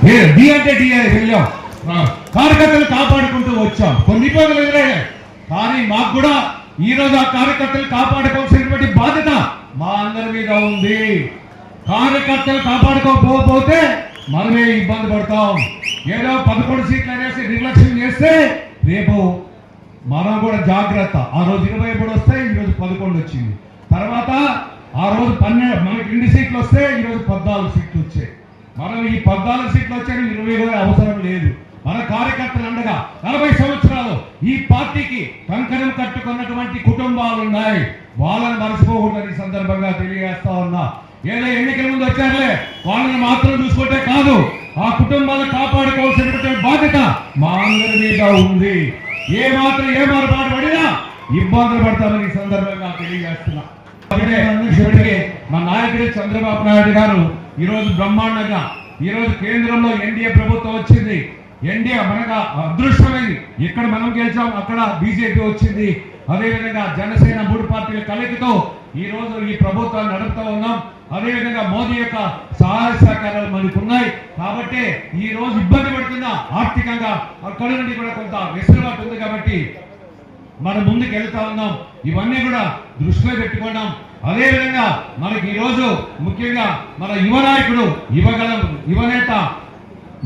D అంటే D వెళ్ళాం, కార్యకర్తలు కాపాడుకుంటూ వచ్చాం. కొన్ని ఇబ్బందులు ఎదురయ్యాయి, కానీ మాకు కూడా ఈ రోజు ఆ కార్యకర్తలు కాపాడుకోవాల్సినటువంటి బాధ్యత మా అందరి మీద ఉంది. కార్యకర్తలు కాపాడుకోకపోతే మనమే ఇబ్బంది పడతాం. ఏదో 11 సీట్లు అనేసి నిర్లక్ష్యం చేస్తే రేపు మనం కూడా జాగ్రత్త. ఆ రోజు 23 వస్తాయి, ఈరోజు 11 వచ్చింది. తర్వాత ఆ రోజు 12 మనకి 2 సీట్లు వస్తే ఈరోజు 14 సీట్లు వచ్చాయి. మనం ఈ 14 సీట్లు వచ్చాయి 20 కూడా అవసరం లేదు. మన కార్యకర్తలు అండగా 40 సంవత్సరాలు ఈ పార్టీకి కంకణం కట్టుకున్నటువంటి కుటుంబాలు ఉన్నాయి. వాళ్ళని మర్చిపోకూడదని సందర్భంగా తెలియజేస్తా ఉన్నా. ఏదో ఎన్నికల ముందు వచ్చారులే వాళ్ళని మాత్రం చూసుకుంటే కాదు, ఆ కుటుంబాలను కాపాడుకోవాల్సినటువంటి బాధ్యత మా అందరి మీద ఉంది. ఏ మారుపాటు పడినా ఇబ్బందులు పడతామని ఈ సందర్భంగా తెలియజేస్తున్నా. మా నాయకుడు చంద్రబాబు నాయుడు గారు ఈరోజు బ్రహ్మాండంగా ఈరోజు కేంద్రంలో ఎన్డీఏ ప్రభుత్వం వచ్చింది. ఎన్డీఏ మనగా అదృష్టమైంది. ఇక్కడ మనం గెలిచాం, అక్కడ బీజేపీ వచ్చింది. అదేవిధంగా జనసేన 3 పార్టీల కలయికతో ఈ రోజు ఈ ప్రభుత్వాన్ని నడుపుతూ ఉన్నాం. అదేవిధంగా మోదీ యొక్క సహాయ సహకారాలు మనకు ఉన్నాయి. కాబట్టి ఈ రోజు ఇబ్బంది పడుతున్నా ఆర్థికంగా అక్కడ నుండి కూడా కొంత వెసులుబాటు ఉంది. కాబట్టి మనం ముందుకు వెళ్తా ఉన్నాం. ఇవన్నీ కూడా దృష్టిలో పెట్టుకున్నాం. అదేవిధంగా మనకి ఈరోజు ముఖ్యంగా మన యువ నాయకుడు యువనేత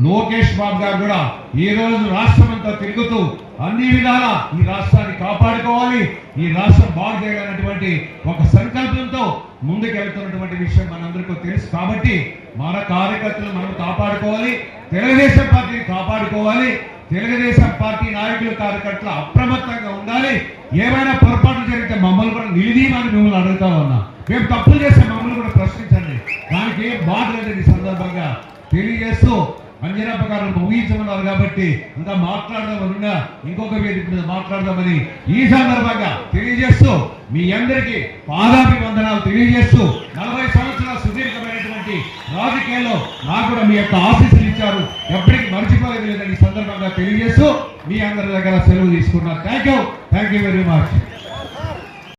లోకేష్ బాబు గారు కూడా ఈ రోజు రాష్ట్రం అంతా తిరుగుతూ అన్ని విధాలా ఈ రాష్ట్రాన్ని కాపాడుకోవాలి, ఈ రాష్ట్రం బాగు చేయాలన్నటువంటి ఒక సంకల్పంతో ముందుకు వెళ్తున్నటువంటి విషయం మనందరికీ తెలుసు. కాబట్టి మన కార్యకర్తలు మనం కాపాడుకోవాలి, తెలుగుదేశం పార్టీని కాపాడుకోవాలి. తెలుగుదేశం పార్టీ నాయకులు కార్యకర్తలు అప్రమత్తంగా ఉండాలి. ఏమైనా పొరపాట్లు జరిగితే మమ్మల్ని కూడా నిలిదీమని మిమ్మల్ని అడుగుతా ఉన్నా. మేము తప్పులు చేస్తే మమ్మల్ని కూడా ప్రశ్నించండి, దానికి ఏం బాధ లేదని ఈ సందర్భంగా తెలియజేస్తూ అంజనప్ప గారు ముగించమన్నారు. కాబట్టి ఇంకా మాట్లాడదామన్నా ఇంకొక వేదిక మీద మాట్లాడదామని ఈ సందర్భంగా తెలియజేస్తూ మీ అందరికీ పాదాభివందనాలు తెలియజేస్తూ 40 సంవత్సరాల సుదీర్ఘమైనటువంటి రాజకీయాల్లో నాకు కూడా మీ యొక్క ఆశీస్సులు ఇచ్చారు, ఎప్పటికీ మర్చిపోలేదు లేదని ఈ సందర్భంగా తెలియజేస్తూ మీ అందరి దగ్గర సెలవు తీసుకున్నారు. Thank you very much.